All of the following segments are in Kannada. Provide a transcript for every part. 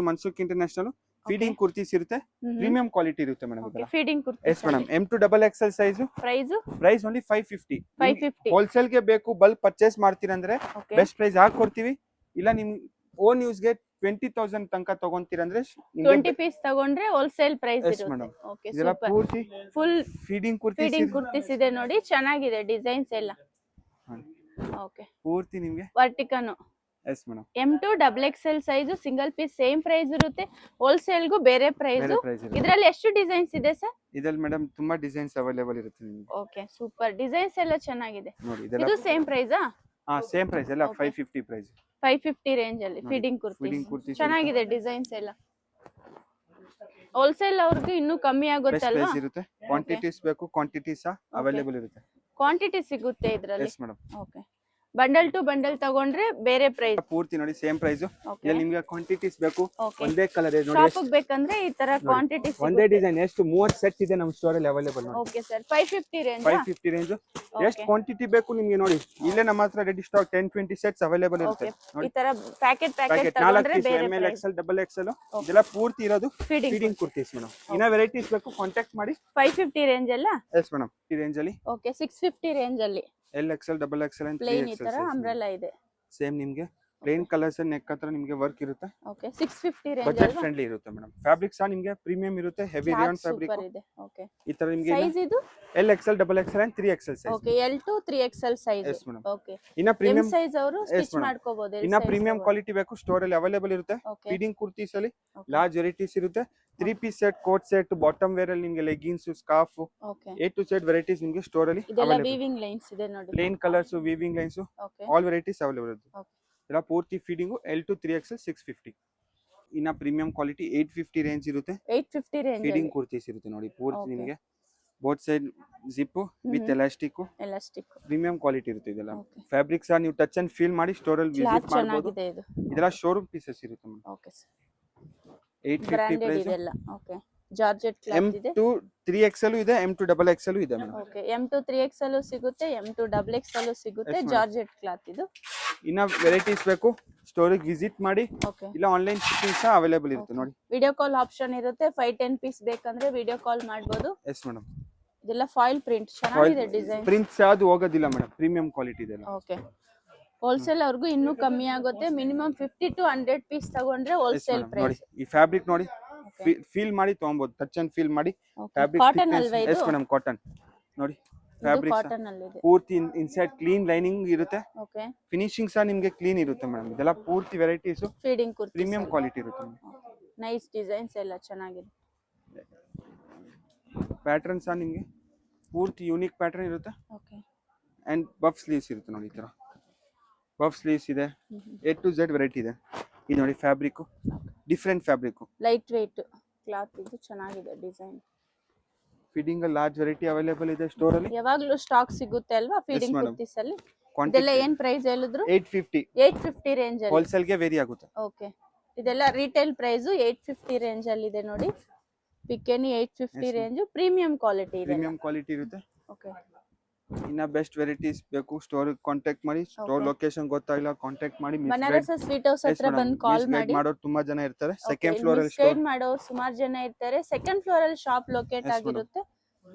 ಮನ್ಸುಕ್ ಇಂಟರ್ನ್ಯಾಷನಲ್ ಫೀಡಿಂಗ್ ಕುರ್ತೀಸ್ ಇರುತ್ತೆ, ಪ್ರೀಮಿಯಂ ಕ್ವಾಲಿಟಿ ಇರುತ್ತೆ madam. Feeding kurti. Yes madam. M2XXL size. Price only 550. 550. Wholesale ಗೆ ಬೇಕು, ಬಲ್ಕ್ ಪರ್ಚೇಸ್ ಮಾಡ್ತೀರಂದ್ರೆ ಬೆಸ್ಟ್ ಪ್ರೈಸ್ ಹಾಕೊಡ್ತೀವಿ. ಇಲ್ಲ ನಿಮ್ ಓನ್ ಯೂಸ್ ಗೆ 20,000 ತನಕ ತಗೊಂತೀರಂದ್ರೆ 20 ಪೀಸ್ ತಗೊಂಡ್ರೆ ಹೋಲ್ಸೇಲ್ ಪ್ರೈಸ್ ಇರುತ್ತೆ. Okay super. ಪೂರ್ತಿ ಫುಲ್ ಫೀಡಿಂಗ್ ಕುರ್ತೀಸ್ ಇದೆ ನೋಡಿ, ಚೆನ್ನಾಗಿದೆ ಡಿಸೈನ್ಸ್ ಎಲ್ಲ. ಓಕೆ ಪೂರ್ತಿ ನಿಮ್ಗೆ vertical. Yes madam. M2XXL size single piece same price ಇರುತ್ತೆ, ಹೋಲ್ಸೇಲ್ ಗೂ ಬೇರೆ ಪ್ರೈಸ್. ಇದರಲ್ಲಿ ಎಷ್ಟು ಡಿಸೈನ್ಸ್ ಇದೆ ಸರ್? ಇದರಲ್ಲಿ ಮೇಡಮ್ ತುಂಬಾ ಡಿಸೈನ್ಸ್ ಅವೈಲೇಬಲ್ ಇರುತ್ತೆ ನಿಮಗೆ. ಓಕೆ ಸೂಪರ್, ಡಿಸೈನ್ಸ್ ಎಲ್ಲ ಚೆನ್ನಾಗಿದೆ ನೋಡಿ. ಇದು ಸೇಮ್ ಪ್ರೈಸಾ? ಸೇಮ್ ಪ್ರೈಸ್ ಎಲ್ಲ 550 ಪ್ರೈಸ್. 550 ರೇಂಜ್ ಅಲ್ಲಿ ಫೀಡಿಂಗ್ ಕುರ್ತಿ ಚೆನ್ನಾಗಿದೆ ಡಿಸೈನ್ಸ್ ಎಲ್ಲ. ಹೋಲ್ಸೇಲ್ ಅವ್ರಿಗೆ ಇನ್ನೂ ಕಮ್ಮಿ ಆಗುತ್ತಲ್ವಾ? ಇರುತ್ತೆ. ಕ್ವಾಂಟಿಟೀಸ್ ಬೇಕು, ಕ್ವಾಂಟಿಟೀಸ್ ಅವೈಲೇಬಲ್ ಇರುತ್ತೆ. ಕ್ವಾಂಟಿಟಿ ಸಿಗುತ್ತೆ ಇದರಲ್ಲಿ. Yes madam. Okay. Bundle to bundle ತಗೊಂಡ್ರೆ ಬೇರೆ ಪ್ರೈಸ್. ಪೂರ್ತಿ ನೋಡಿ ಸೇಮ್ ಪ್ರೈಸ್. ಇಲ್ಲಿ ನಿಮಗೆ ಕ್ವಾಂಟಿಟೀಸ್ ಬೇಕು, ಒಂದೇ ಕಲರ್ ಇದೆ ನೋಡಿ. ಶಾಪಿಗೆ ಬೇಕಂದ್ರೆ ಈ ತರ ಕ್ವಾಂಟಿಟಿ ಒಂದೇ ಡಿಸೈನ್ ಎಷ್ಟು 30 ಸೆಟ್ ಇದೆ ನಮ್ಮ ಸ್ಟೋರ್ ಅಲ್ಲಿ ಅವೈಲೇಬಲ್ ನೋಡಿ. Okay sir. 550 ರೇಂಜ್. 550 ರೇಂಜ್. ಎಷ್ಟು ಕ್ವಾಂಟಿಟಿ ಬೇಕು ನಿಮಗೆ ನೋಡಿ, ಇಲ್ಲೇ ನಮ್ಮ ಹತ್ರ ರೆಡಿ ಸ್ಟಾಕ್ 10-20 ಸೆಟ್ಸ್ ಅವೈಲೇಬಲ್ ಇರುತ್ತೆ. ಈ ತರ ಪ್ಯಾಕೆಟ್ ತಗೊಂಡ್ರೆ ಬೇರೆ ML XL XXL ಇದೆಲ್ಲ ಪೂರ್ತಿ ಇರೋದು ಫೀಡಿಂಗ್ ಕುರ್ತೀಸ್ ಮೇಡಮ್. ಇನ್ನ ವೆರೈಟೀಸ್ ಬೇಕು ಕಾಂಟ್ಯಾಕ್ಟ್ ಮಾಡಿ. 550 ರೇಂಜ್ ಅಲ್ಲ? Yes madam. ಈ ರೇಂಜ್ ಅಲ್ಲಿ. ಓಕೆ. 650 ರೇಂಜ್ ಅಲ್ಲಿ L XL XXL and 3XL plain ಈ ತರ ಅಂಬ್ರೆಲಾ ಇದೆ. ಸೇಮ್ ನಿಮಗೆ ಪ್ಲೇನ್ ಕಲರ್ಸ್ ನೆಕ್ ಹತ್ರ ನಿಮಗೆ ವರ್ಕ್ ಇರುತ್ತೆ. ಓಕೆ. 650 ರೇಂಜ್ ಬಜೆಟ್ ಫ್ರೆಂಡ್ಲಿ ಇರುತ್ತೆ ಮೇಡಮ್. ಫ್ಯಾಬ್ರಿಕ್ ಸಹ ನಿಮಗೆ ಪ್ರೀಮಿಯಂ ಇರುತ್ತೆ, ಹೆವಿ ರಿಯಾನ್ ಫ್ಯಾಬ್ರಿಕ್ ಇದೆ. ಓಕೆ. ಈ ತರ ನಿಮಗೆ ಸೈಜ್ ಇದು L XL XXL and 3XL size. Okay. L to 3XL size. Yes madam. Okay. ಇನ್ನ ಪ್ರೀಮಿಯಂ ಸೈಜ್ ಅವರು ಸ್ಟಿಚ್ ಮಾಡ್ಕೋಬಹುದು. ಇನ್ನ ಪ್ರೀಮಿಯಂ ಕ್ವಾಲಿಟಿ ಬೇಕು ಸ್ಟೋರ್ ಅಲ್ಲಿ ಅವೈಲೇಬಲ್ ಇರುತ್ತೆ. ಫೀಡಿಂಗ್ ಕುರ್ತೀಸ್ ಅಲ್ಲಿ ಲಾರ್ಜ್ ವೆರೈಟೀಸ್ ಇರುತ್ತೆ. 3 piece set, coat set, bottom wear ಅಲ್ಲಿ ನಿಮಗೆ leggings, scarf, A to Z varieties ನಿಮಗೆ ಸ್ಟೋರ್ ಅಲ್ಲಿ ಇದೆಲ್ಲ ವೀವಿಂಗ್ ಲೈನ್ಸ್ ಇದೆ ನೋಡಿ. Plain colours, weaving lines, all varieties available ಇರುತ್ತೆ. ಇದೆಲ್ಲ ಪೂರ್ತಿ ಫೀಡಿಂಗ್ L to 3XL 650. ಇನ್ನ ಪ್ರೀಮಿಯಂ ಕ್ವಾಲಿಟಿ 850 ರೇಂಜ್ ಇರುತ್ತೆ. 850 ರೇಂಜ್ ಫೀಡಿಂಗ್ ಕುರ್ತೀಸ್ ಇರುತ್ತೆ ನೋಡಿ. ಪೂರ್ತಿ ನಿಮಗೆ both side zip with elastic premium quality ಇರುತ್ತೆ. ಇದೆಲ್ಲ ಫ್ಯಾಬ್ರಿಕ್ ಸಹ ನೀವು ಟಚ್ ಅಂಡ್ ಫೀಲ್ ಮಾಡಿ ಸ್ಟೋರ್ ಅಲ್ಲಿ ವಿಸಿಟ್ ಮಾಡಬಹುದು. ಇದೆಲ್ಲ ಶೋರೂಮ್ ಪೀಸಸ್ ಇರುತ್ತೆ. Okay sir. 850 ಪ್ರೈಸ್ ಇದೆಲ್ಲ. ಓಕೆ. ಜಾರ್ಜೆಟ್ ಕ್ಲಾತ್ ಇದೆ. M2 3XL ಇದೆ, M2XXL ಇದೆ ಮೇಡಂ. ಓಕೆ. M2 3XL ಸಿಗುತ್ತೆ, M2XXL ಸಿಗುತ್ತೆ. ಜಾರ್ಜೆಟ್ ಕ್ಲಾತ್ ಇದು. ಇನ್ನ ವೆರೈಟೀಸ್ ಬೇಕು ಸ್ಟೋರಿಗೆ ವಿಸಿಟ್ ಮಾಡಿ, ಇಲ್ಲ ಆನ್ಲೈನ್ ಶಿಪ್ಪಿಂಗ್ ಸಹ ಅವೈಲೇಬಲ್ ಇರುತ್ತೆ ನೋಡಿ. ವಿಡಿಯೋ ಕಾಲ್ ಆಪ್ಷನ್ ಇರುತ್ತೆ. 5-10 ಪೀಸ್ ಬೇಕಂದ್ರೆ ವಿಡಿಯೋ ಕಾಲ್ ಮಾಡಬಹುದು. Yes madam. ಇದೆಲ್ಲ ಫಾಯಿಲ್ ಪ್ರಿಂಟ್ ಚೆನ್ನಾಗಿದೆ ಡಿಸೈನ್. ಪ್ರಿಂಟ್ಸ್ ಯಾವುದು ಹೋಗೋದಿಲ್ಲ ಮೇಡಂ, ಪ್ರೀಮಿಯಂ ಕ್ವಾಲಿಟಿ ಇದೆ. ಓಕೆ. ಹೋಲ್ಸೇಲ್ ಅವ್ರಿಗೂ ಇನ್ನೂ ಕಮ್ಮಿ ಆಗುತ್ತೆ. ಮಿನಿಮಮ್ 50 to 100 ಪೀಸ್ ತಗೊಂಡ್ರೆ ಹೋಲ್ಸೇಲ್ ಪ್ರೈಸ್. ಈ ಫ್ಯಾಬ್ರಿಕ್ ನೋಡಿ, ಫೀಲ್ ಮಾಡಿ ತಗೊಬಹುದು, ಟಚ್ ಅಂಡ್ ಫೀಲ್ ಮಾಡಿ. ಫ್ಯಾಬ್ರಿಕ್ ಕಾಟನ್ ಅಲ್ವಾ ಇದು? ಎಸ್ ಮೇಡಂ, ಕಾಟನ್ ನೋಡಿ. ಫ್ಯಾಬ್ರಿಕ್ ಕಾಟನ್ ಅಲ್ಲಿ ಇದೆ. ಪೂರ್ತಿ ಇನ್ಸೈಡ್ ಕ್ಲೀನ್ ಲೈನಿಂಗ್ ಇರುತ್ತೆ. ಓಕೆ. ಫಿನಿಶಿಂಗ್ ಸಹ ನಿಮಗೆ ಕ್ಲೀನ್ ಇರುತ್ತೆ ಮೇಡಂ. ಇದೆಲ್ಲ ಪೂರ್ತಿ varieties feeding kurti premium quality ಇರುತ್ತೆ. ನೈಸ್ ಡಿಸೈನ್ಸ್ ಎಲ್ಲ ಚೆನ್ನಾಗಿದೆ. ಪ್ಯಾಟರ್ನ್ ಸಹ ನಿಮಗೆ ಪೂರ್ತಿ ಯೂನಿಕ್ ಪ್ಯಾಟರ್ನ್ ಇರುತ್ತೆ. ಓಕೆ. ಅಂಡ್ ಬಫ್ ಸ್ಲೀವ್ಸ್ ಇರುತ್ತೆ ನೋಡಿ. ಈ ತರ ಬಫ್ ಸ್ಲೀವ್ಸ್ ಇದೆ. A to Z ವೆರೈಟಿ ಇದೆ. ಇದು ನೋಡಿ fabric, different fabric, light weight cloth. ಇದು ಚೆನ್ನಾಗಿದೆ design. Feeding large variety available ಇದೆ ಸ್ಟೋರ್ ಅಲ್ಲಿ. ಯಾವಾಗಲೂ ಸ್ಟಾಕ್ ಸಿಗುತ್ತೆ ಅಲ್ವಾ ಫೀಡಿಂಗ್ ಕುರ್ತೀಸ್ ಅಲ್ಲಿ? ಇದೆಲ್ಲ ಏನ್ ಪ್ರೈಸ್ ಹೇಳಿದ್ರು? 850 ರೇಂಜ್ ಅಲ್ಲಿ. ಹೋಲ್ಸೇಲ್ ಗೆ ವೇರಿ ಆಗುತ್ತೆ. ಓಕೆ. ಇದೆಲ್ಲ ರಿಟೇಲ್ ಪ್ರೈಸ್ 850 ರೇಂಜ್ ಅಲ್ಲಿ ಇದೆ ನೋಡಿ. ಪಿಕೆನಿ 850 ರೇಂಜ್. ಪ್ರೀಮಿಯಂ ಕ್ವಾಲಿಟಿ ಇದೆ. ಪ್ರೀಮಿಯಂ ಕ್ವಾಲಿಟಿ ಇರುತ್ತೆ. ಓಕೆ. ಇನ್ನ ಬೆಸ್ಟ್ ವೆರೈಟೀಸ್ ಬೇಕು ಸ್ಟೋರ್ ಕಾಂಟ್ಯಾಕ್ಟ್ ಮಾಡಿ. ಸ್ಟೋರ್ ಲೊಕೇಶನ್ ಗೊತ್ತಾಗಿಲ್ಲ ಕಾಂಟ್ಯಾಕ್ಟ್ ಮಾಡಿ. ಬನಾರಸ್ ಸ್ವೀಟ್ ಹೌಸ್ ಹತ್ರ ಬಂದು ಕಾಲ್ ಮಾಡಿ. ಮಾಡೋರು ತುಂಬಾ ಜನ ಇರ್ತಾರೆ. ಸೆಕೆಂಡ್ ಫ್ಲೋರ್ ಅಲ್ಲಿ ಸ್ಟೋರ್ ಮಾಡೋರು ಸುಮಾರು ಜನ ಇರ್ತಾರೆ. ಸೆಕೆಂಡ್ ಫ್ಲೋರ್ ಅಲ್ಲಿ ಶಾಪ್ ಲೊಕೇಟ್ ಆಗಿರುತ್ತೆ.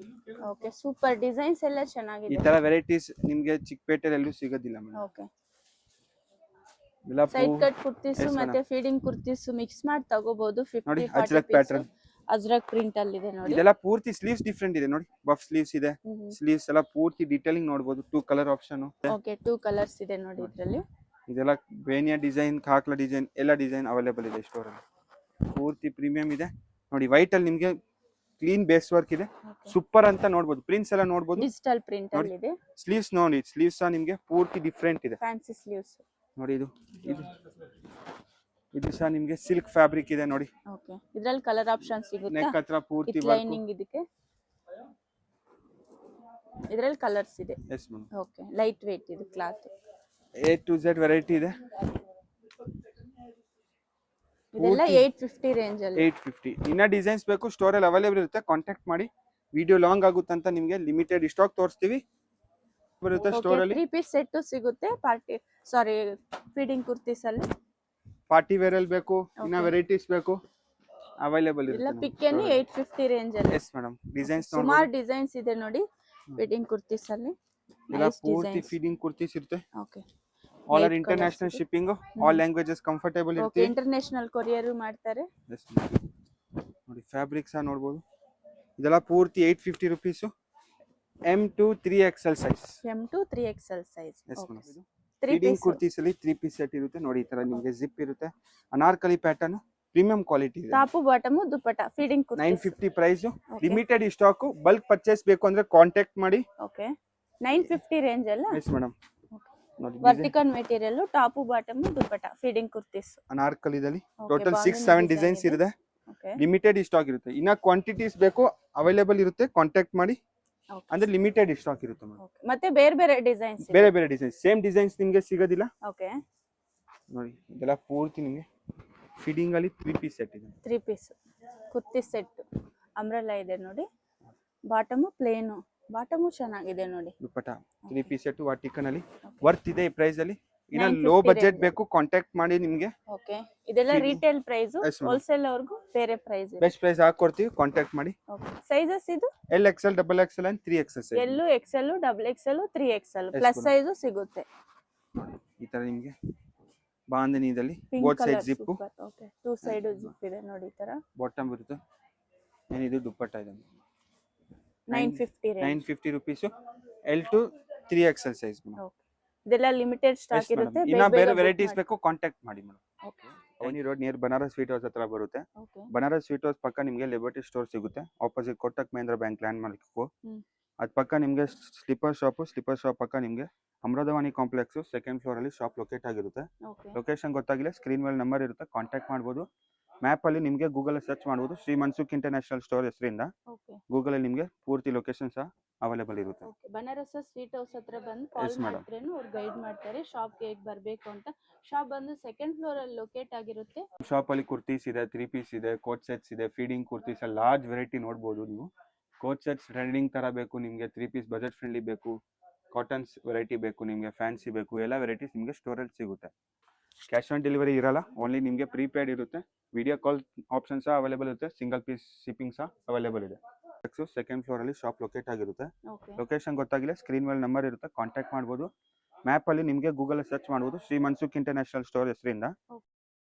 ಓಕೆ. ಸೂಪರ್ ಡಿಸೈನ್ಸ್ ಎಲ್ಲ ಚೆನ್ನಾಗಿದೆ. ಈ ತರ ವೆರೈಟೀಸ್ ನಿಮಗೆ ಚಿಕ್ಕಪೇಟೆಯಲ್ಲಿ ಎಲ್ಲೂ ಸಿಗೋದಿಲ್ಲ madam. Okay. Side cut kurtis ಮತ್ತೆ ಫೀಡಿಂಗ್ ಕುರ್ತೀಸ್ ಮಿಕ್ಸ್ ಮಾಡಿ ತಗೋಬಹುದು. 50-40 ಪ್ಯಾಟರ್ನ್ ಅಜ್ರಕ್ ಪ್ರಿಂಟ್ ಅಲ್ಲಿ ಇದೆ ನೋಡಿ. ಇದೆಲ್ಲ ಪೂರ್ತಿ ಸ್ಲೀವ್ಸ್ ಡಿಫರೆಂಟ್ ಇದೆ ನೋಡಿ. ಬಫ್ ಸ್ಲೀವ್ಸ್ ಇದೆ. ಸ್ಲೀವ್ಸ್ ಎಲ್ಲ ಪೂರ್ತಿ ಡೀಟೇಲಿಂಗ್ ನೋಡಬಹುದು. 2 ಕಲರ್ ಆಪ್ಷನ್. ಓಕೆ. 2 ಕಲರ್ಸ್ ಇದೆ ನೋಡಿ ಇದರಲ್ಲಿ. ಇದೆಲ್ಲ ಬೇನಿಯಾ ಡಿಸೈನ್, ಕಾಕ್ಲಾ ಡಿಸೈನ್ ಎಲ್ಲ ಡಿಸೈನ್ ಅವೈಲೇಬಲ್ ಇದೆ ಸ್ಟೋರ್ ಅಲ್ಲಿ. ಪೂರ್ತಿ ಪ್ರೀಮಿಯಂ ಇದೆ ನೋಡಿ. ವೈಟ್ ಅಲ್ಲಿ ನಿಮಗೆ ಕ್ಲೀನ್ ಬೇಸ್ ವರ್ಕ್ ಇದೆ. ಸೂಪರ್ ಅಂತ ನೋಡಬಹುದು. ಪ್ರಿಂಟ್ಸ್ ಎಲ್ಲ ನೋಡಬಹುದು. ಡಿಜಿಟಲ್ ಪ್ರಿಂಟ್ ಅಲ್ಲಿ ಇದೆ. ಸ್ಲೀವ್ಸ್ ನೋಡಿ. ಸ್ಲೀವ್ಸ್ ಸಹ ನಿಮಗೆ ಪೂರ್ತಿ ಡಿಫರೆಂಟ್ ಇದೆ. ಫ್ಯಾನ್ಸಿ ಸ್ಲೀವ್ಸ್ ನೋಡಿ. ಇದು ಸಹ ನಿಮಗೆ ಸಿಲ್ಕ್ ಫ್ಯಾಬ್ರಿಕ್ ಇದೆ ನೋಡಿ. ಓಕೆ. ಇದರಲ್ಲಿ ಕಲರ್ ಆಪ್ಷನ್ ಸಿಗುತ್ತೆ. ನೆಕ್ ಹತ್ರ ಪೂರ್ತಿ ಲೈನಿಂಗ್ ಇದಕ್ಕೆ. ಇದರಲ್ಲಿ ಕಲರ್ಸ್ ಇದೆ. Yes madam. Okay. Light weight ಇದು cloth. A to Z variety ಇದೆ. ಇದೆಲ್ಲ 850 ರೇಂಜ್ ಅಲ್ಲಿ. 850. ಇನ್ನ ಡಿಸೈನ್ಸ್ ಬೇಕು ಸ್ಟೋರ್ ಅಲ್ಲಿ ಅವೈಲೇಬಲ್ ಇರುತ್ತೆ. ಕಾಂಟ್ಯಾಕ್ಟ್ ಮಾಡಿ. ವಿಡಿಯೋ ಲಾಂಗ್ ಆಗುತ್ತೆ ಅಂತ ನಿಮಗೆ ಲಿಮಿಟೆಡ್ ಸ್ಟಾಕ್ ತೋರಿಸ್ತೀವಿ. ಬರುತ್ತೆ ಸ್ಟೋರ್ ಅಲ್ಲಿ. 3 ಪೀಸ್ ಸೆಟ್ ಸಿಗುತ್ತೆ. ಫೀಡಿಂಗ್ ಕುರ್ತೀಸ್ ಅಲ್ಲಿ ಪಾರ್ಟಿ ವೇರ್ ಅಲ್ಲಿ ಬೇಕು ಇನ್ನ ವೆರೈಟೀಸ್ ಬೇಕು ಅವೈಲೇಬಲ್ ಎಲ್ಲ ಇರುತ್ತೆ ಪಿಕ್ ಎನಿ 850 ರೇಂಜ್ ಅಲ್ಲಿ. ಎಸ್ ಮೇಡಮ್ ಡಿಸೈನ್ಸ್ ಸುಮಾರು ಡಿಸೈನ್ಸ್ ಇದೆ ನೋಡಿ ವೆಡ್ಡಿಂಗ್ ಕುರ್ತೀಸ್ ಅಲ್ಲಿ. ಎಲ್ಲ ಪೂರ್ತಿ ಫೀಡಿಂಗ್ ಕುರ್ತೀಸ್ ಇರುತ್ತೆ. Okay all are international shipping all languages comfortable okay ಇರುತ್ತೆ. ಇಂಟರ್ನ್ಯಾಷನಲ್ ಕೊರಿಯರ್ ಮಾಡ್ತಾರೆ. ಎಸ್ ನೋಡಿ ಫ್ಯಾಬ್ರಿಕ್ ಸಹ ನೋಡಬಹುದು. ಇದೆಲ್ಲ ಪೂರ್ತಿ 850 rupees. M to 3XL size. M to 3XL size. Yes madam ಇದು ಫೀಡಿಂಗ್ ಕುರ್ತೀಸ್ ಅಲ್ಲಿ 3 ಪೀಸ್ ಸೆಟ್ ಇರುತ್ತೆ ನೋಡಿ. ಈ ತರ ನಿಮಗೆ ಜಿಪ್ ಇರುತ್ತೆ. ಅನಾರ್ಕಲಿ ಪ್ಯಾಟರ್ನ್ ಪ್ರೀಮಿಯಂ ಕ್ವಾಲಿಟಿ ಇದೆ. Top bottom dupatta feeding kurtis 950 price. Limited stock. Bulk purchase ಬೇಕು ಅಂದ್ರೆ ಕಾಂಟ್ಯಾಕ್ಟ್ ಮಾಡಿ. ಓಕೆ 950 ರೇಂಜ್ ಅಲ್ಲ. ಎಸ್ ಮೇಡಮ್ ನೋಡಿ vertical material top bottom dupatta feeding kurtis ಅನಾರ್ಕಲಿದಲ್ಲಿ ಟೋಟಲ್ 6-7 ಡಿಸೈನ್ಸ್ ಇದೆ. ಲಿಮಿಟೆಡ್ ಸ್ಟಾಕ್ ಇರುತ್ತೆ. ಇನ್ನ ಕ್ವಾಂಟಿಟೀಸ್ ಬೇಕು ಅವೈಲೇಬಲ್ ಇರುತ್ತೆ ಕಾಂಟ್ಯಾಕ್ಟ್ ಮಾಡಿ. ಅಂದ್ರೆ ಲಿಮಿಟೆಡ್ ಸ್ಟಾಕ್ ಇರುತ್ತೆ ಮೇಡಮ್. ಮತ್ತೆ ಬೇರೆ ಬೇರೆ ಡಿಸೈನ್ಸ್ ಬೇರೆ ಬೇರೆ ಡಿಸೈನ್ಸ್ ಸೇಮ್ ಡಿಸೈನ್ಸ್ ನಿಮಗೆ ಸಿಗೋದಿಲ್ಲ. ಓಕೆ ನೋಡಿ ಇದೆಲ್ಲ ಪೂರ್ತಿ ನಿಮಗೆ ಫೀಡಿಂಗ್ ಅಲ್ಲಿ 3 ಪೀಸ್ ಸೆಟ್ ಇದೆ. 3 ಪೀಸ್ ಕುರ್ತಿ ಸೆಟ್ ಅಂಬ್ರೆಲಾ ಇದೆ ನೋಡಿ. ಬಾಟಮ್ ಪ್ಲೇನ್ ಬಾಟಮ್ ಚೆನ್ನಾಗಿದೆ ನೋಡಿ. ದುಪಟ್ಟ 3 ಪೀಸ್ ಸೆಟ್ ವಾಟಿಕನ್ ಅಲ್ಲಿ ವರ್ತ್ ಇದೆ ಈ ಪ್ರೈಸ್ ಅಲ್ಲಿ. ಇನ್ನ ಲೋ ಬಜೆಟ್ ಬೇಕು ಕಾಂಟ್ಯಾಕ್ಟ್ ಮಾಡಿ ನಿಮಗೆ. ಓಕೆ ಇದೆಲ್ಲ ರಿಟೇಲ್ ಪ್ರೈಸ್. ಹೋಲ್ಸೇಲ್ ಅವರಿಗೂ ಬೇರೆ ಪ್ರೈಸ್ ಇದೆ. ಬೆಸ್ಟ್ ಪ್ರೈಸ್ ಹಾಕೊಡ್ತೀವಿ ಕಾಂಟ್ಯಾಕ್ಟ್ ಮಾಡಿ. ಓಕೆ ಸೈಜಸ್ ಇದು L XL XXL and 3XL size. L XL XXL 3XL plus size ಸಿಗುತ್ತೆ. ಈ ತರ ನಿಮಗೆ ಬಾಂಧನಿದಲ್ಲಿ both side zip. Okay 2 side zip ಇದೆ ನೋಡಿ ಈ ತರ. ಬಾಟಮ್ ಬರುತ್ತೆ. ಏನಿದು ದುಪಟ್ಟ ಇದೆ 950 rupees. L to 3XL size. Okay ಇದೆಲ್ಲ ಲಿಮಿಟೆಡ್ ಸ್ಟಾಕ್ ಇರುತ್ತೆ. ಇನ್ನ ಬೇರೆ ವೆರೈಟೀಸ್ ಬೇಕು ಕಾಂಟ್ಯಾಕ್ಟ್ ಮಾಡಿ madam. Okay Avani road near Banaras sweet house ಹತ್ರ ಬರುತ್ತೆ. ಬನಾರಸ್ ಸ್ವೀಟ್ ಹೌಸ್ ಪಕ್ಕ ನಿಮಗೆ ಲಿಬರ್ಟಿ ಸ್ಟೋರ್ ಸಿಗುತ್ತೆ. Opposite Kotak Mahindra bank landmark. ಅದ್ ಪಕ್ಕ ನಿಮಗೆ ಸ್ಲಿಪ್ಪರ್ ಶಾಪ್ ಪಕ್ಕ ನಿಮಗೆ ಅಮೃತವಾಣಿ ಕಾಂಪ್ಲೆಕ್ಸ್ ಸೆಕೆಂಡ್ ಫ್ಲೋರ್ ಅಲ್ಲಿ ಶಾಪ್ ಲೊಕೇಟ್ ಆಗಿರುತ್ತೆ. ಲೊಕೇಶನ್ ಗೊತ್ತಾಗಿಲ್ಲ ಸ್ಕ್ರೀನ್ ಮೇಲೆ ನಂಬರ್ ಇರುತ್ತೆ ಕಾಂಟ್ಯಾಕ್ಟ್ ಮಾಡಬಹುದು. ಮ್ಯಾಪ್ ಅಲ್ಲಿ ನಿಮಗೆ ಗೂಗಲ್ ಸರ್ಚ್ ಮಾಡಬಹುದು. ಶ್ರೀ ಮನ್ಸುಖ್ ಇಂಟರ್ನ್ಯಾಷನಲ್ ಸ್ಟೋರ್ ಹೆಸರಿಂದ ಗೂಗಲ್ ಅಲ್ಲಿ ನಿಮಗೆ ಪೂರ್ತಿ ಲೊಕೇಶನ್ ಸಹ ಅವೈಲೇಬಲ್ ಇರುತ್ತೆ. ಬನಾರಸ್ ಸ್ವೀಟ್ ಹೌಸ್ ಹತ್ರ ಬಂದು ಕಾಲ್ ಮಾಡಿದ್ರೇನು ಅವ್ರು ಗೈಡ್ ಮಾಡ್ತಾರೆ ಶಾಪ್ ಗೆ ಹೇಗೆ ಬರಬೇಕು ಅಂತ. ಶಾಪ್ ಬಂದು ಸೆಕೆಂಡ್ ಫ್ಲೋರ್ ಅಲ್ಲಿ ಲೊಕೇಟ್ ಆಗಿರುತ್ತೆ. ಶಾಪ್ ಅಲ್ಲಿ ಕುರ್ತೀಸ್ ಇದೆ 3 ಪೀಸ್ ಇದೆ ಕೋಟ್ ಸೆಟ್ಸ್ ಇದೆ ಫೀಡಿಂಗ್ ಕುರ್ತೀಸ್ ಅಲ್ಲಿ ಲಾರ್ಜ್ ವೆರೈಟಿ ನೋಡಬಹುದು ನೀವು. ಕೋಟ್ ಸೆಟ್ಸ್ ಟ್ರೆಂಡಿಂಗ್ ತರ ಬೇಕು ನಿಮಗೆ 3 ಪೀಸ್ ಬಜೆಟ್ ಫ್ರೆಂಡ್ಲಿ ಬೇಕು ಕಾಟನ್ಸ್ ವೆರೈಟಿ ಬೇಕು ನಿಮಗೆ ಫ್ಯಾನ್ಸಿ ಬೇಕು ಎಲ್ಲ ವೆರೈಟೀಸ್ ನಿಮಗೆ ಸ್ಟೋರ್ ಅಲ್ಲಿ ಸಿಗುತ್ತೆ. ಕ್ಯಾಶ್ ಆನ್ ಡೆಲಿವರಿ ಇರಲ್ಲ ಓನ್ಲಿ ನಿಮಗೆ ಪ್ರೀಪೇಡ್ ಇರುತ್ತೆ. ವಿಡಿಯೋ ಕಾಲ್ ಆಪ್ಷನ್ ಸಹ ಅವೈಲೇಬಲ್ ಇರುತ್ತೆ. ಸಿಂಗಲ್ ಪೀಸ್ ಶಿಪ್ಪಿಂಗ್ ಸಹ ಅವೈಲೇಬಲ್ ಇದೆ. ಸೆಕೆಂಡ್ ಫ್ಲೋರ್ ಅಲ್ಲಿ ಶಾಪ್ ಲೊಕೇಟ್ ಆಗಿರುತ್ತೆ. ಲೊಕೇಶನ್ ಗೊತ್ತಾಗಿಲ್ಲ ಸ್ಕ್ರೀನ್ ಮೇಲೆ ನಂಬರ್ ಇರುತ್ತೆ ಕಾಂಟ್ಯಾಕ್ಟ್ ಮಾಡಬಹುದು. ಮ್ಯಾಪ್ ಅಲ್ಲಿ ನಿಮಗೆ ಗೂಗಲ್ ಸರ್ಚ್ ಮಾಡಬಹುದು ಶ್ರೀ ಮನ್ಸುಖ್ ಇಂಟರ್ನ್ಯಾಷನಲ್ ಸ್ಟೋರ್ ಹೆಸರಿಂದ.